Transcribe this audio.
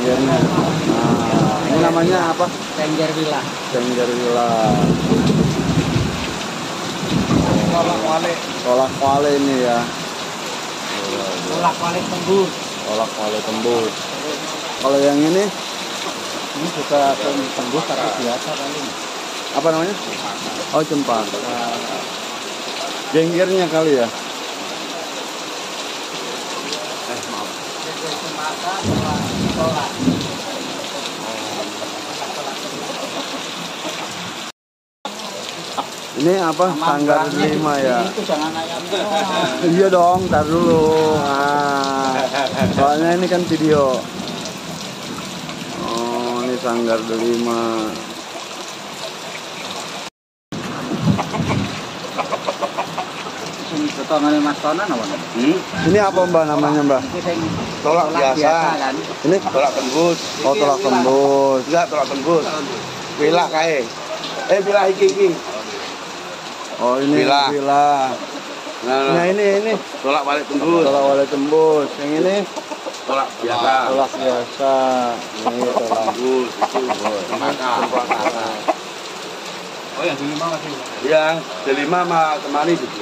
Cenggernya. Nah, ini namanya apa? Cengger Villa. Cengger Villa. Kolak-walik. Kolak-walik ini ya. Kolak-walik tembus. Kolak-walik tembus. Kalau yang ini juga tembus tapi biasa kali. apa namanya? Oh, cempaka. Cenggernya kali ya. Maaf. Cempaka kolak. Ini apa? Sanggar 5 ya. Itu jangan ayamnya. Iya dong, tar dulu. Nah, soalnya ini kan video. Oh, ini Sanggar 5. Potongan Mas Tonan apa? Ini apa Mbak namanya Mbak? Tolak biasa kan. Ini tolak tembus. oh, tolak tembus. Enggak, tolak tembus. Bilah kae. Bilah iki. Oh, ini Villa. Villa. Nah, Nah, ini tolak balik tembus. tolak wale tembus. Yang ini Tolak biasa. tolak biasa. Ini tolak Tembus itu. Cempaka. Oh, yang di 5 masih. Iya, D5 sama temani gitu.